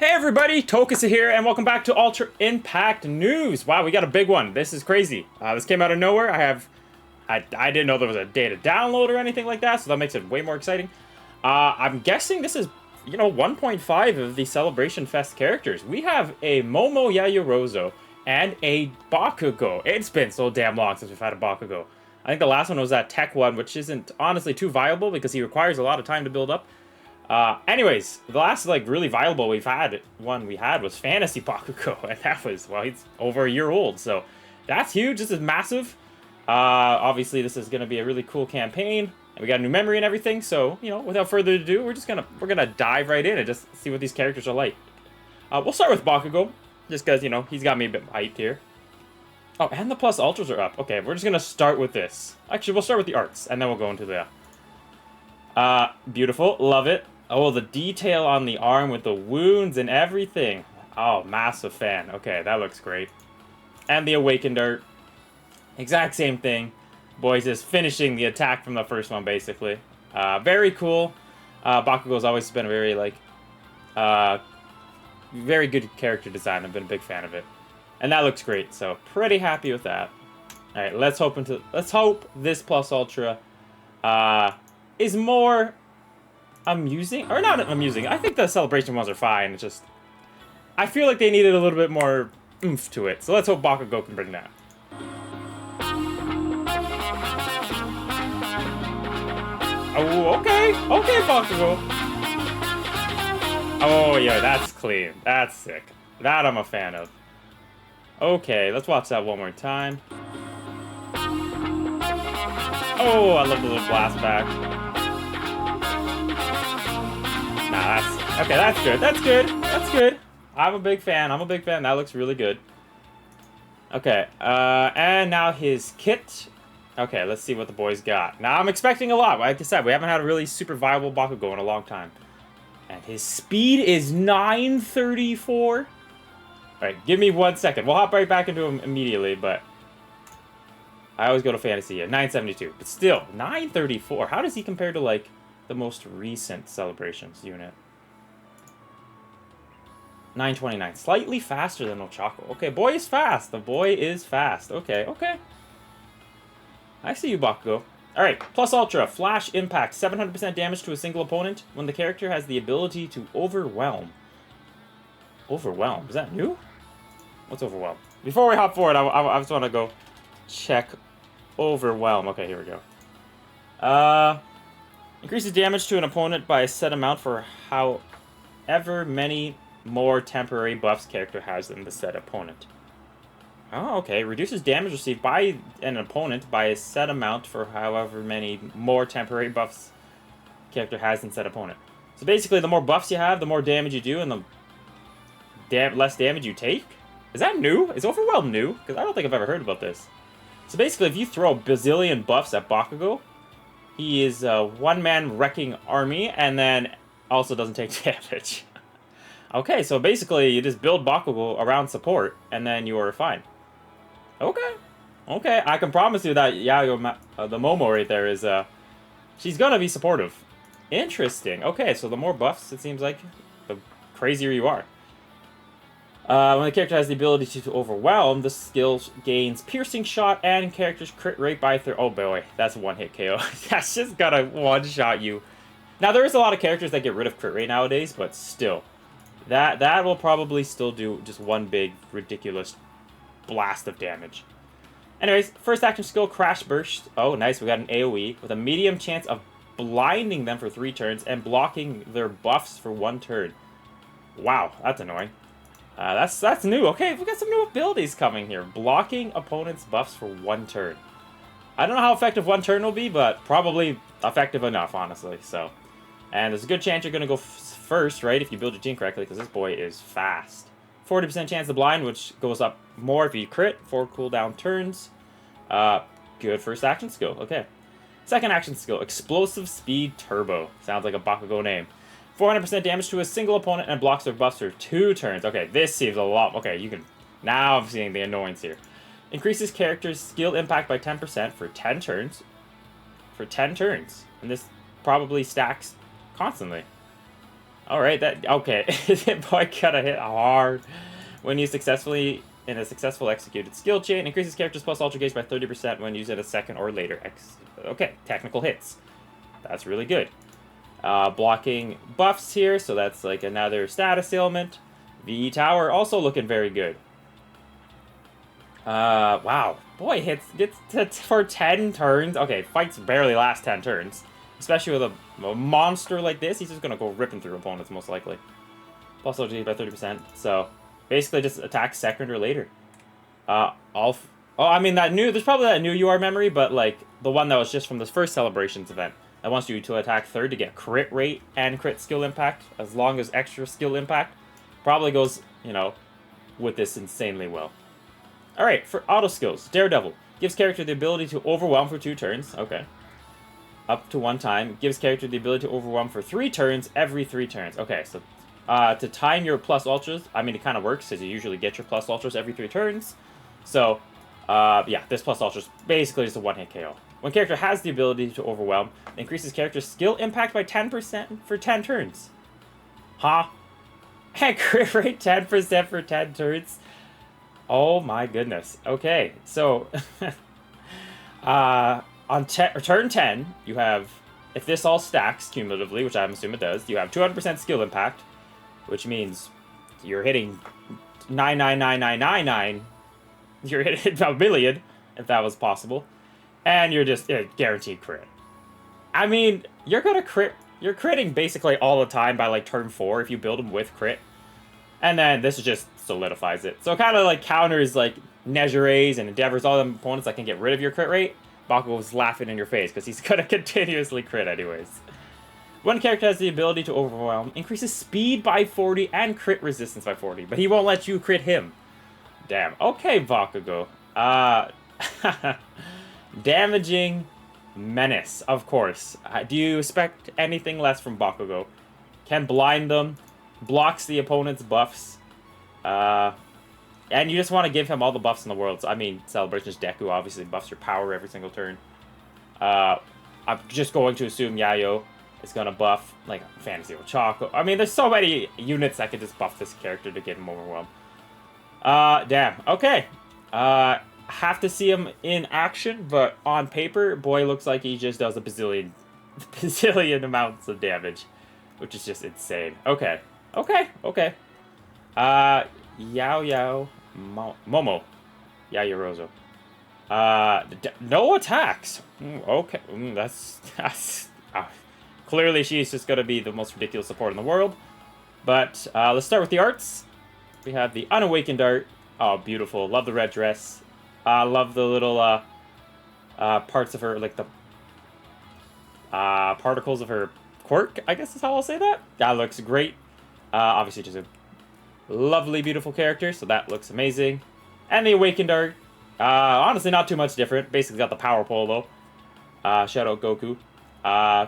Hey everybody, Tokusa here, and welcome back to Ultra Impact News. Wow, we got a big one. This is crazy. This came out of nowhere. I didn't know there was a day to download or anything like that, so that makes it way more exciting. I'm guessing this is, 1.5 of the Celebration Fest characters. We have a Momo Yaoyorozu and a Bakugo. It's been so damn long since we've had a Bakugo. I think the last one was that tech one, which isn't honestly too viable because he requires a lot of time to build up. Anyways, the last, really viable we had was Fantasy Bakugo, and that was, well, he's over a year old, so that's huge. This is massive. Obviously, this is going to be a really cool campaign, and we got a new memory and everything, so, without further ado, we're gonna dive right in and just see what these characters are like. We'll start with Bakugo, just because, he's got me a bit hyped here. Oh, and the plus ultras are up. Okay, we're just gonna start with this. Actually, we'll start with the arts, and then we'll go into the... beautiful. Love it. Oh, the detail on the arm with the wounds and everything. Oh, massive fan. Okay, that looks great. And the Awakened art. Exact same thing. Boys just finishing the attack from the first one, basically. Very cool. Bakugo's always been a very, very good character design. I've been a big fan of it. And that looks great, so pretty happy with that. Alright, let's hope this Plus Ultra is more amusing, or not amusing. I think the celebration ones are fine. It's just, I feel like they needed a little bit more oomph to it. So let's hope Bakugo can bring that. Oh, okay, Bakugo. Oh yeah, that's clean. That's sick. That I'm a fan of. Okay, let's watch that one more time. Oh, I love the little blast back. Nah, that's good. That's good. I'm a big fan. That looks really good. Okay, and now his kit. Okay, let's see what the boys got. Now, I'm expecting a lot. Like I said, we haven't had a really super viable Bakugo in a long time. And his speed is 934. Alright, give me 1 second. We'll hop right back into him immediately, but... I always go to Fantasy at 972. But still, 934. How does he compare to, the most recent Celebrations unit? 929. Slightly faster than Ochako. Okay, boy is fast. The boy is fast. Okay. I see you, Bakugo. Alright, Plus Ultra. Flash Impact. 700% damage to a single opponent when the character has the ability to Overwhelm. Overwhelm? Is that new? What's Overwhelm? Before we hop forward, I just want to go check Overwhelm. Okay, here we go. Increases damage to an opponent by a set amount for however many more temporary buffs character has than the said opponent. Oh, okay. Reduces damage received by an opponent by a set amount for however many more temporary buffs character has than said opponent. So basically, the more buffs you have, the more damage you do, and the less damage you take? Is that new? Is Overwhelm new? Because I don't think I've ever heard about this. So basically, if you throw a bazillion buffs at Bakugo, he is a one-man wrecking army, and then also doesn't take damage. Okay, so basically, you just build Bakugo around support, and then you are fine. Okay, I can promise you that the Momo right there is, she's gonna be supportive. Interesting. Okay, so the more buffs, it seems like, the crazier you are. When the character has the ability to Overwhelm, the skill gains Piercing Shot and character's crit rate by oh boy, that's a one-hit KO. That's just gonna one-shot you. Now, there is a lot of characters that get rid of crit rate nowadays, but still. That will probably still do just one big, ridiculous blast of damage. Anyways, first action skill, Crash Burst. Oh, nice, we got an AoE with a medium chance of blinding them for 3 turns and blocking their buffs for 1 turn. Wow, that's annoying. That's new. Okay, we got some new abilities coming here. Blocking opponents' buffs for 1 turn. I don't know how effective 1 turn will be, but probably effective enough, honestly. So, and there's a good chance you're going to go first, right, if you build your team correctly, because this boy is fast. 40% chance to blind, which goes up more if you crit. 4 cooldown turns. Good first action skill. Okay. Second action skill, Explosive Speed Turbo. Sounds like a Bakugo name. 400% damage to a single opponent and blocks their buffs for 2 turns. Okay, this seems a lot. Okay, you can... Now I'm seeing the annoyance here. Increases character's skill impact by 10% for 10 turns. And this probably stacks constantly. Alright, that... Okay. Boy got a hit hard. When used successfully in a successful executed skill chain, increases character's plus ultra gauge by 30% when used at a second or later. Okay, technical hits. That's really good. Blocking buffs here, so that's like another status ailment. VE Tower also looking very good. Wow. Boy, gets for 10 turns. Okay, fights barely last 10 turns. Especially with a monster like this, he's just gonna go ripping through opponents, most likely. Plus ultra by 30%, so... Basically just attack second or later. Oh, I mean, there's probably that new UR memory, but, like, the one that was just from the first Celebrations event. That wants you to attack third to get crit rate and crit skill impact, as long as extra skill impact. Probably goes, you know, with this insanely well. Alright, for auto skills, Daredevil. Gives character the ability to overwhelm for 2 turns. Okay. Up to 1 time. Gives character the ability to overwhelm for 3 turns every 3 turns. Okay, so to time your plus ultras, I mean, it kind of works, because you usually get your plus ultras every 3 turns. So, yeah, this plus ultra is basically just a 1-hit KO. When character has the ability to overwhelm, it increases character's skill impact by 10% for 10 turns. Huh? And crit rate 10% for 10 turns? Oh my goodness. Okay, so... on turn 10, you have... If this all stacks cumulatively, which I'm assuming it does, you have 200% skill impact, which means you're hitting 99999. You're hitting a million, if that was possible. And you're just guaranteed crit. I mean, you're gonna crit. You're critting basically all the time by like turn 4 if you build them with crit. And then this just solidifies it. So it kind of like counters like Nejure's and Endeavor's, all them opponents that can get rid of your crit rate. Bakugo's laughing in your face because he's gonna continuously crit anyways. One character has the ability to overwhelm, increases speed by 40 and crit resistance by 40, but he won't let you crit him. Damn. Okay, Bakugo. Damaging menace, of course. Do you expect anything less from Bakugo? Can blind them, blocks the opponent's buffs, and you just want to give him all the buffs in the world. So, I mean, Celebration's Deku obviously buffs your power every single turn. I'm just going to assume Yayo is going to buff, like, Fantasy Ochako. I mean, there's so many units that could just buff this character to get him overwhelmed. Damn. Okay. Have to see him in action, but on paper, boy looks like he just does a bazillion amounts of damage, which is just insane. Okay. Okay. Yao Momo Yayorozo. No attacks. Okay. That's clearly she's just gonna be the most ridiculous support in the world. But let's start with the arts. We have the Unawakened art. Oh, beautiful. Love the red dress. Love the little parts of her, like the particles of her quirk, I guess is how I'll say that. That looks great. Obviously just a lovely, beautiful character, so that looks amazing. And the Awakened art, honestly not too much different. Basically got the power pole though. Shout out Goku.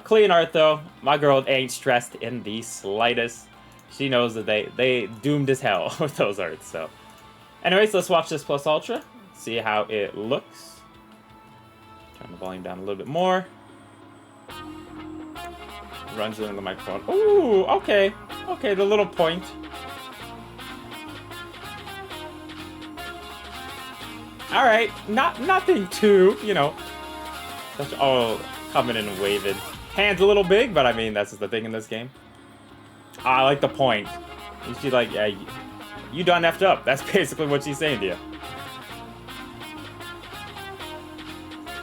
Clean art though. My girl ain't stressed in the slightest. She knows that they doomed as hell with those arts, so. Anyways, let's watch this plus ultra. See how it looks. Turn the volume down a little bit more. Runs into the microphone. Ooh, okay. Okay, the little point. Alright, nothing too, you know. Oh, coming in and waving. Hands a little big, but I mean, that's just the thing in this game. I like the point. She's like, yeah, you done effed up. That's basically what she's saying to you.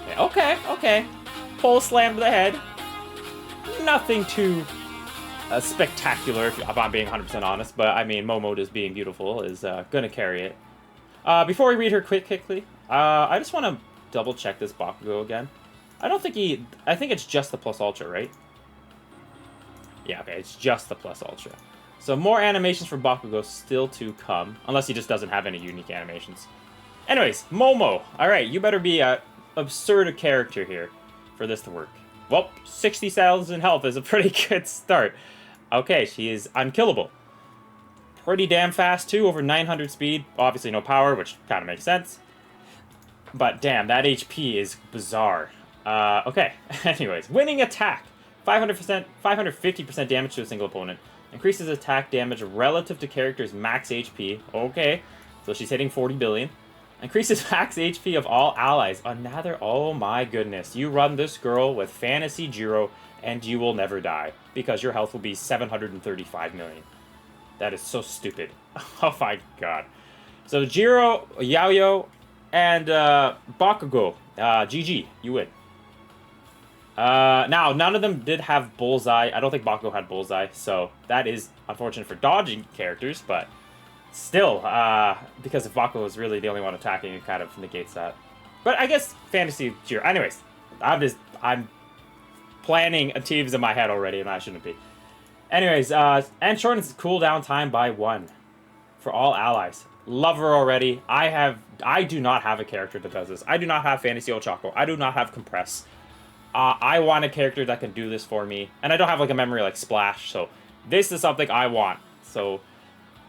Yeah, okay. Pole slam to the head. Nothing too spectacular, if I'm being 100% honest. But, I mean, Momo just being beautiful is gonna carry it. Before we read her quickly, I just want to double check this Bakugo again. I think it's just the plus ultra, right? Yeah, okay, it's just the plus ultra. So more animations for Bakugo still to come, unless he just doesn't have any unique animations. Anyways, Momo. Alright, you better be an absurd character here for this to work. Well, 60,000 health is a pretty good start. Okay, she is unkillable. Pretty damn fast, too, over 900 speed. Obviously no power, which kind of makes sense. But damn, that HP is bizarre. Okay, anyways. Winning attack. 500%, 550% damage to a single opponent. Increases attack damage relative to character's max HP. Okay, so she's hitting 40 billion. Increases max HP of all allies. Another, oh my goodness. You run this girl with Fantasy Jiro and you will never die. Because your health will be 735 million. That is so stupid. Oh my god. So Jiro, Yaoyo, and Bakugo. GG, you win. Now, none of them did have Bullseye. I don't think Bakugo had Bullseye, so that is unfortunate for dodging characters, but still, because if Bakugo is really the only one attacking, it kind of negates that. But I guess Fantasy Jiro. Anyways, I'm planning teams in my head already, and I shouldn't be. Anyways, and shortens cooldown time by 1 for all allies. Love her already. I do not have a character that does this. I do not have Fantasy Ochako. I do not have Compress. I want a character that can do this for me. And I don't have like a memory like Splash, so this is something I want. So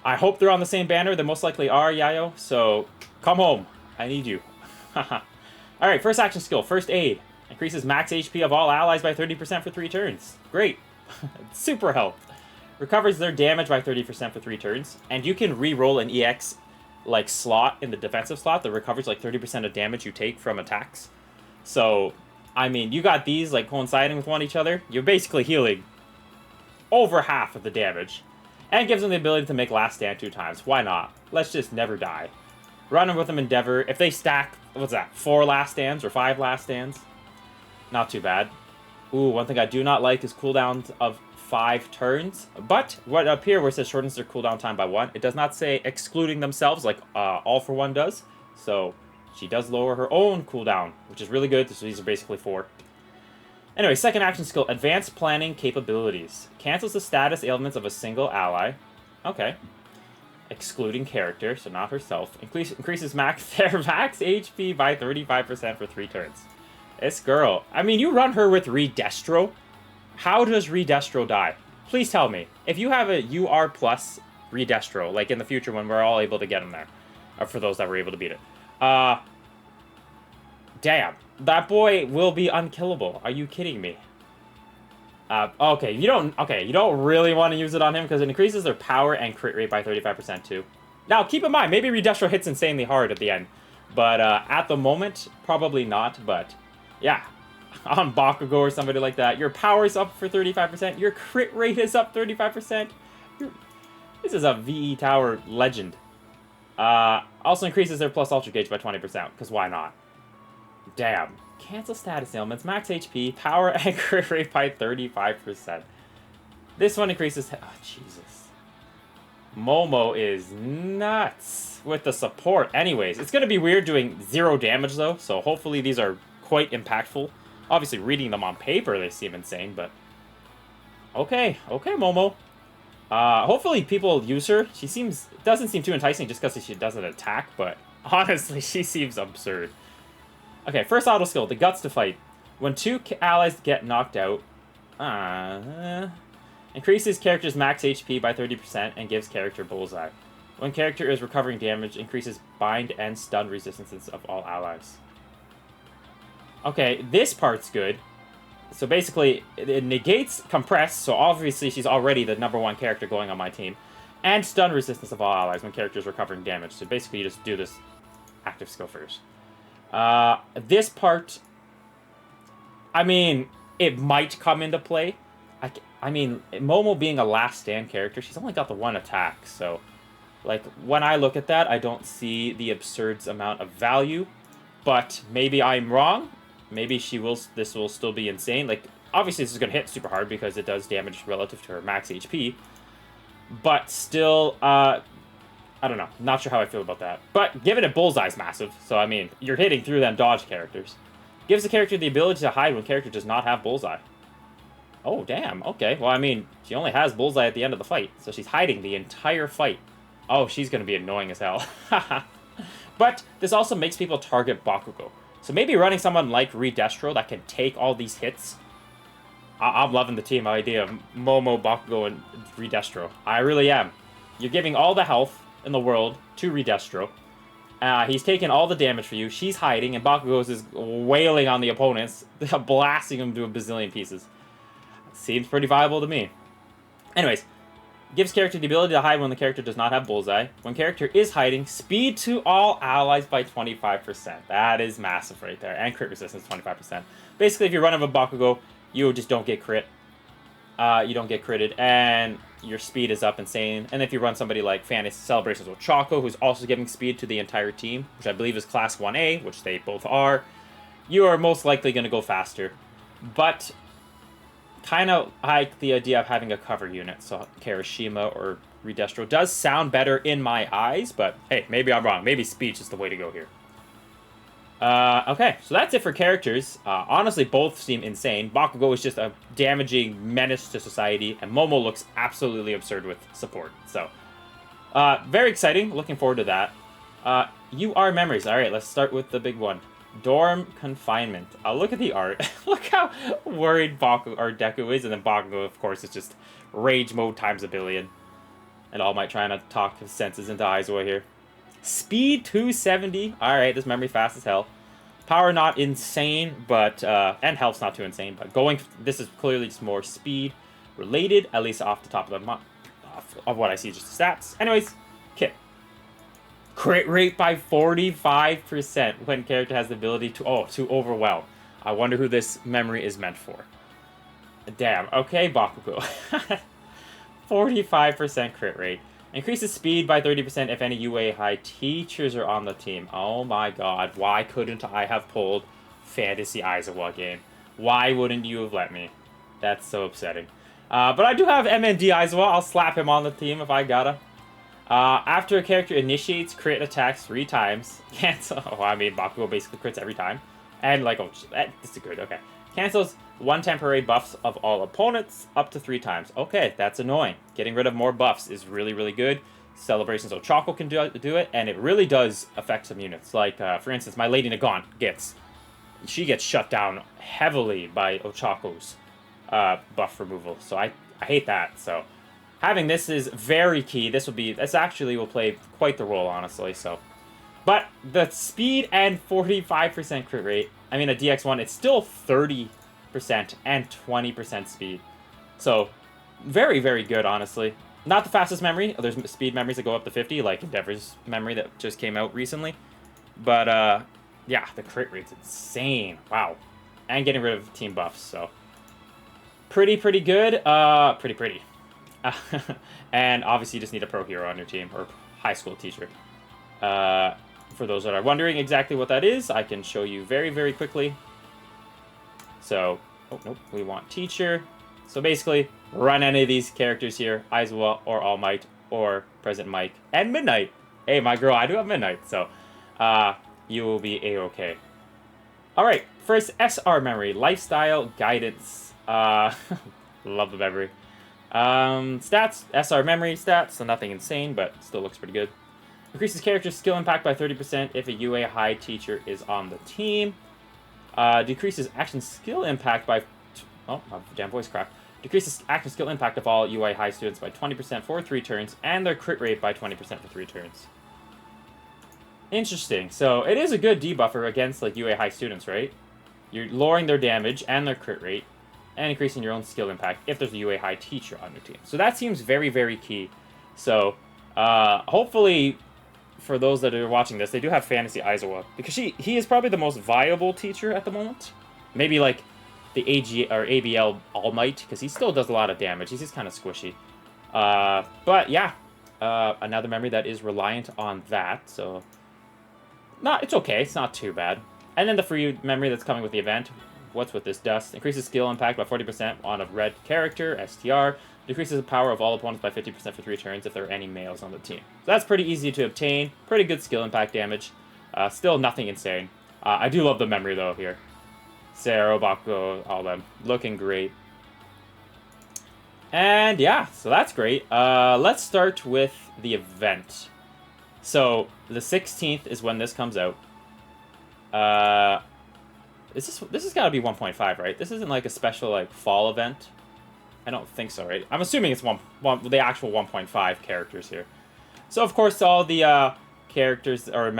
I hope they're on the same banner. They most likely are, Yayo. So come home. I need you. Alright, first action skill, First Aid. Increases max HP of all allies by 30% for 3 turns. Great. Super help. Recovers their damage by 30% for 3 turns. And you can re-roll an EX like slot in the defensive slot that recovers like 30% of damage you take from attacks. So, I mean, you got these like coinciding with each other. You're basically healing over half of the damage. And gives them the ability to make last stand 2 times. Why not? Let's just never die. Running with them Endeavor. If they stack, what's that, 4 last stands or 5 last stands? Not too bad. Ooh, one thing I do not like is cooldowns of 5 turns. But what up here where it says shortens their cooldown time by 1, it does not say excluding themselves like All For One does. So she does lower her own cooldown, which is really good. So these are basically 4. Anyway, second action skill, Advanced Planning Capabilities. Cancels the status ailments of a single ally. Okay. Excluding character, so not herself. Increases their max HP by 35% for 3 turns. This girl. I mean, you run her with Redestro. How does Redestro die? Please tell me. If you have a UR plus Redestro, like in the future when we're all able to get him there. Or for those that were able to beat it. Damn. That boy will be unkillable. Are you kidding me? Okay, you don't really want to use it on him because it increases their power and crit rate by 35% too. Now, keep in mind, maybe Redestro hits insanely hard at the end. But at the moment, probably not, but yeah. On Bakugo or somebody like that, your power's up for 35%, your crit rate is up 35%. This is a VE Tower legend. Also increases their plus Ultra Gauge by 20%, because why not? Damn. Cancel status ailments, max HP, power and crit rate by 35%. This one increases... Oh, Jesus. Momo is nuts with the support. Anyways, it's going to be weird doing 0 damage, though, so hopefully these are quite impactful. Obviously, reading them on paper, they seem insane, but... Okay, Momo. Hopefully people use her. She doesn't seem too enticing just because she doesn't attack, but honestly, she seems absurd. Okay, first auto skill, the Guts to Fight. When 2 allies get knocked out, increases character's max HP by 30% and gives character Bullseye. When character is recovering damage, increases bind and stun resistances of all allies. Okay, this part's good. So basically, it negates Compress, so obviously she's already the #1 character going on my team. And stun resistance of all allies when character is recovering damage. So basically you just do this active skill first. This part, I mean, it might come into play. I mean, Momo being a last stand character, she's only got the 1 attack, so, like, when I look at that, I don't see the absurd amount of value, but maybe I'm wrong. Maybe this will still be insane. Like, obviously this is going to hit super hard because it does damage relative to her max HP, but still, I don't know. Not sure how I feel about that. But giving it Bullseye's massive. So, I mean, you're hitting through them dodge characters. Gives the character the ability to hide when character does not have Bullseye. Oh, damn. Okay. Well, I mean, she only has Bullseye at the end of the fight. So she's hiding the entire fight. Oh, she's going to be annoying as hell. But this also makes people target Bakugo. So maybe running someone like Redestro that can take all these hits. I'm loving the team idea of Momo, Bakugo, and Redestro. I really am. You're giving all the health in the world to Redestro. He's taking all the damage for you. She's hiding, and Bakugo is wailing on the opponents, blasting them to a bazillion pieces. Seems pretty viable to me. Anyways, Gives character the ability to hide when the character does not have bullseye. When character is hiding, speed to all allies by 25%. That is massive right there. And crit resistance 25%. Basically, if you run of a Bakugo, you just don't get crit. You don't get critted, and your speed is up insane. And if you run somebody like Fantasy Celebrations with Choco, who's also giving speed to the entire team, which I believe is Class 1A, which they both are, you are most likely going to go faster. But kind of like the idea of having a cover unit, so Kirishima or Redestro does sound better in my eyes, but hey, maybe I'm wrong. Maybe speech is the way to go here. Okay, so that's it for characters. Honestly, both seem insane. Bakugo is just a damaging menace to society, and Momo looks absolutely absurd with support. So, very exciting. Looking forward to that. UR memories. All right, let's start with the big one. Dorm confinement. Look at the art. Look how worried Deku is, and then Bakugo, of course, is just rage mode times a billion. And All Might trying to talk his senses into Aizawa here. Speed 270. All right, this memory fast as hell. Power not insane, but and health's not too insane. But this is clearly just more speed related, at least off the top of what I see, just the stats. Anyways, Kit. Crit rate by 45% when character has the ability to overwhelm. I wonder who this memory is meant for. Damn. Okay, Bakugo. 45% crit rate. Increases speed by 30% if any UA high teachers are on the team. Oh my god. Why couldn't I have pulled Fantasy Aizawa game? Why wouldn't you have let me? That's so upsetting. But I do have MND Aizawa. I'll slap him on the team if I gotta. After a character initiates crit attacks 3 times, cancel. Oh, I mean, Bakugo basically crits every time. And, like, this is good, okay. Cancels 1 temporary buffs of all opponents up to 3 times. Okay, that's annoying. Getting rid of more buffs is really, really good. Celebrations of Choco can do it, and it really does affect some units. Like, for instance, my Lady Nagant gets shut down heavily by Ochako's buff removal. So I hate that, so... Having this is very key. This actually will play quite the role, honestly, so. But the speed and 45% crit rate, I mean, a DX1, it's still 30% and 20% speed. So, very, very good, honestly. Not the fastest memory. There's speed memories that go up to 50, like Endeavor's memory that just came out recently. But, yeah, the crit rate's insane. Wow. And getting rid of team buffs, so. Pretty good. Pretty. And obviously you just need a pro hero on your team, or high school teacher. For those that are wondering exactly what that is, I can show you very, very quickly. So, oh, nope, we want teacher. So basically, run any of these characters here, Aizawa, or All Might, or President Mike, and Midnight. Hey, my girl, I do have Midnight, so you will be A-okay. Alright, first SR memory, lifestyle guidance. Love the memory. Stats, SR memory stats, so nothing insane, but still looks pretty good. Increases character skill impact by 30% if a UA high teacher is on the team. Decreases action skill impact by... Oh, my damn voice cracked. Decreases action skill impact of all UA high students by 20% for 3 turns, and their crit rate by 20% for 3 turns. Interesting. So, it is a good debuffer against, like, UA high students, right? You're lowering their damage and their crit rate, and increasing your own skill impact if there's a UA high teacher on your team. So that seems very, very key. So, hopefully, for those that are watching this, they do have Fantasy Aizawa, because he is probably the most viable teacher at the moment. Maybe, like, the AG or ABL All Might, because he still does a lot of damage. He's just kind of squishy. But, yeah. Another memory that is reliant on that, so... It's okay. It's not too bad. And then the free memory that's coming with the event... What's with this dust? Increases skill impact by 40% on a red character, STR. Decreases the power of all opponents by 50% for 3 turns if there are any males on the team. So that's pretty easy to obtain. Pretty good skill impact damage. Still nothing insane. I do love the memory, though, here. Sero, Bakugo, all them. Looking great. And, yeah, so that's great. Let's start with the event. So, the 16th is when this comes out. This has got to be 1.5, right? This isn't like a special like fall event. I don't think so, right? I'm assuming it's the actual 1.5 characters here. So of course all the characters or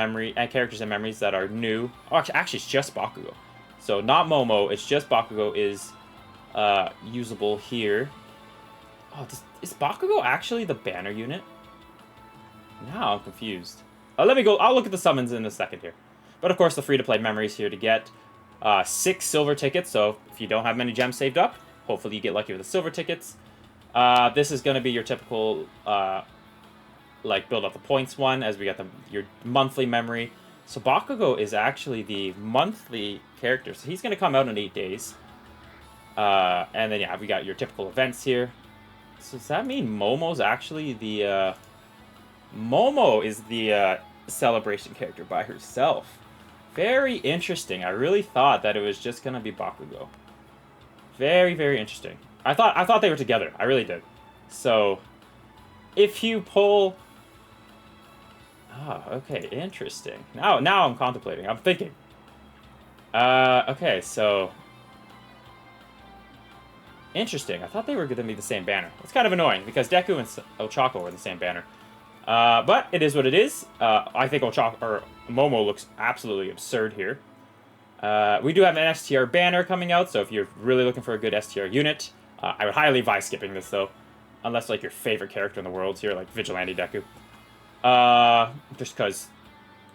characters and memories that are new. Oh, actually it's just Bakugo. So not Momo, it's just Bakugo is usable here. Oh, is Bakugo actually the banner unit? Now I'm confused. Let me go. I'll look at the summons in a second here. But of course, the free-to-play memories here to get 6 silver tickets. So if you don't have many gems saved up, hopefully you get lucky with the silver tickets. This is going to be your typical, like, build up the points one, as we got your monthly memory. So Bakugo is actually the monthly character. So he's going to come out in 8 days. And then, yeah, we got your typical events here. So does that mean Momo's actually the... Momo is the celebration character by herself. Very interesting. I really thought that it was just going to be Bakugo. Very, very interesting. I thought they were together. I really did. So, if you pull... Oh, okay, interesting. Now I'm contemplating. I'm thinking. Okay, so... Interesting. I thought they were going to be the same banner. It's kind of annoying, because Deku and Ochako were the same banner. But it is what it is. I think Momo looks absolutely absurd here. We do have an STR banner coming out, so if you're really looking for a good STR unit, I would highly advise skipping this, though. Unless, like, your favorite character in the world here, like Vigilante Deku. Just because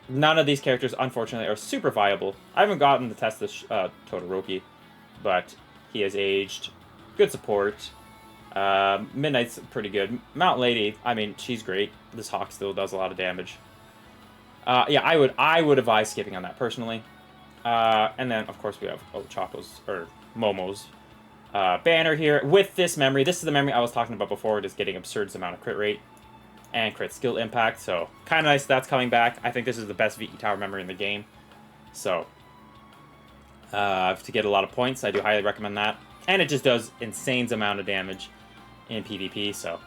none of these characters, unfortunately, are super viable. I haven't gotten to test this Todoroki, but he has aged. Good support. Midnight's pretty good. Mount Lady, I mean, she's great. This Hawk still does a lot of damage. Yeah, I would advise skipping on that personally. And then, of course, we have Momo's banner here with this memory. This is the memory I was talking about before. It is getting absurd amount of crit rate and crit skill impact. So, kind of nice that's coming back. I think this is the best VE Tower memory in the game. So, to get a lot of points, I do highly recommend that. And it just does insane amount of damage in PvP, so.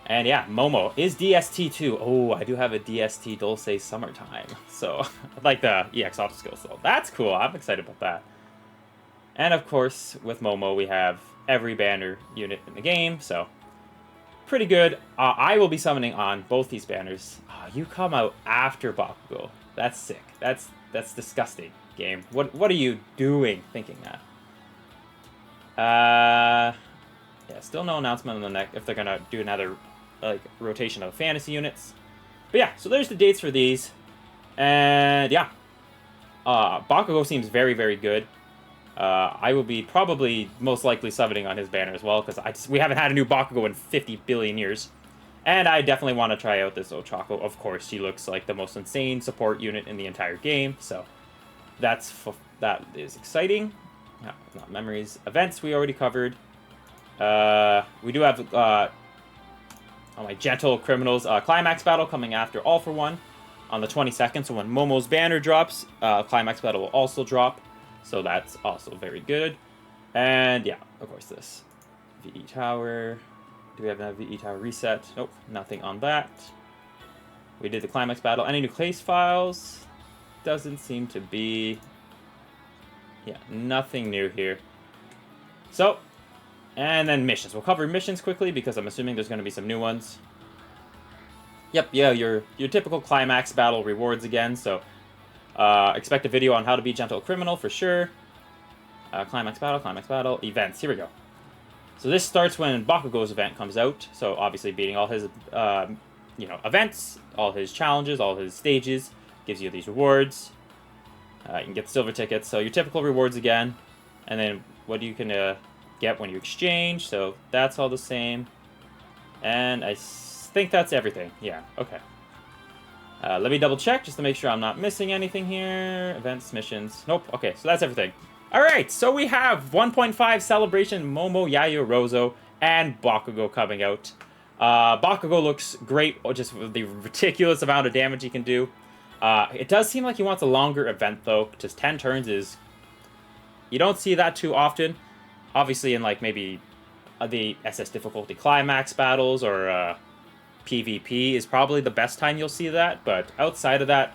And yeah, Momo is DST2. Oh, I do have a DST Dulce Summertime. So, I like the EX auto skill, so that's cool. I'm excited about that. And of course, with Momo, we have every banner unit in the game, so pretty good. I will be summoning on both these banners. Oh, you come out after Bakugo. That's sick. That's disgusting, game. What are you doing thinking that? Yeah, still no announcement on the neck if they're gonna do another like rotation of fantasy units. But yeah, so there's the dates for these, and yeah, Bakugo seems very, very good. I will be probably most likely summoning on his banner as well because we haven't had a new Bakugo in 50 billion years, and I definitely want to try out this Ochako. Of course, she looks like the most insane support unit in the entire game, so that is exciting. Not memories. Events we already covered. We do have my gentle criminals climax battle coming after All for One on the 22nd. So when Momo's banner drops, climax battle will also drop. So that's also very good. And yeah, of course this VE Tower. Do we have a VE Tower reset? Nope, nothing on that. We did the climax battle. Any new case files? Doesn't seem to be. Yeah, nothing new here. So, and then missions. We'll cover missions quickly because I'm assuming there's going to be some new ones. Yep, yeah, your typical climax battle rewards again. So, expect a video on how to be gentle criminal for sure. Climax battle, events. Here we go. So this starts when Bakugo's event comes out. So obviously beating all his, events, all his challenges, all his stages, gives you these rewards. You can get silver tickets, so your typical rewards again. And then what you can get when you exchange, so that's all the same. And I think that's everything. Yeah, okay. Let me double check just to make sure I'm not missing anything here. Events, missions. Nope, okay, so that's everything. Alright, so we have 1.5 Celebration, Momo, Yaoyorozu, and Bakugo coming out. Bakugo looks great, just with the ridiculous amount of damage he can do. It does seem like he wants a longer event, though. Just 10 turns is... You don't see that too often. Obviously, in, like, maybe the SS difficulty climax battles or PvP is probably the best time you'll see that. But outside of that,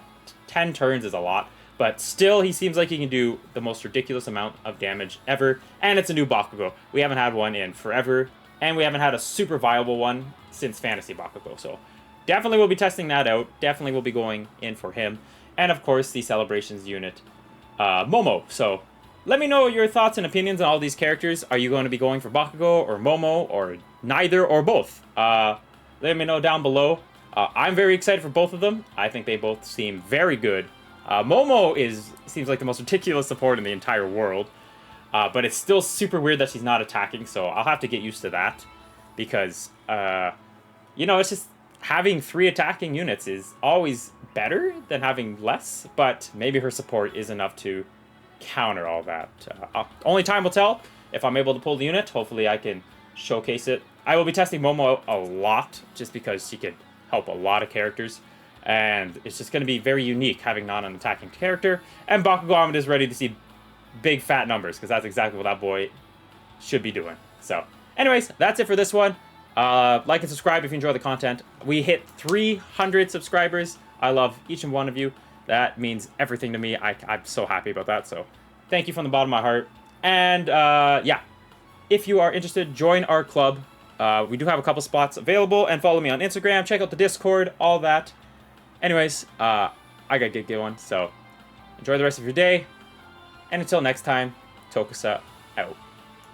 10 turns is a lot. But still, he seems like he can do the most ridiculous amount of damage ever. And it's a new Bakugo. We haven't had one in forever. And we haven't had a super viable one since Fantasy Bakugo. So definitely we'll be testing that out. Definitely we'll be going in for him. And of course, the Celebrations unit, Momo. So let me know your thoughts and opinions on all these characters. Are you going to be going for Bakugo or Momo or neither or both. Let me know down below. I'm very excited for both of them. I think they both seem very good. Momo seems like the most ridiculous support in the entire world. But it's still super weird that she's not attacking, so I'll have to get used to that. Because, you know, it's just having 3 attacking units is always better than having less. But maybe her support is enough to counter all that. Only time will tell if I'm able to pull the unit. Hopefully I can showcase it. I will be testing Momo a lot, just because she can help a lot of characters. And it's just going to be very unique having not an attacking character. And Bakugo I'm just ready to see big fat numbers, because that's exactly what that boy should be doing. So, anyways, that's it for this one. Like and subscribe if you enjoy the content. We hit 300 subscribers. I love each and one of you. That means everything to me. I'm so happy about that. So, thank you from the bottom of my heart. And, yeah. If you are interested, join our club. We do have a couple spots available. And follow me on Instagram. Check out the Discord. All that. Anyways, I gotta get going. So, enjoy the rest of your day. And until next time, Tokusa out.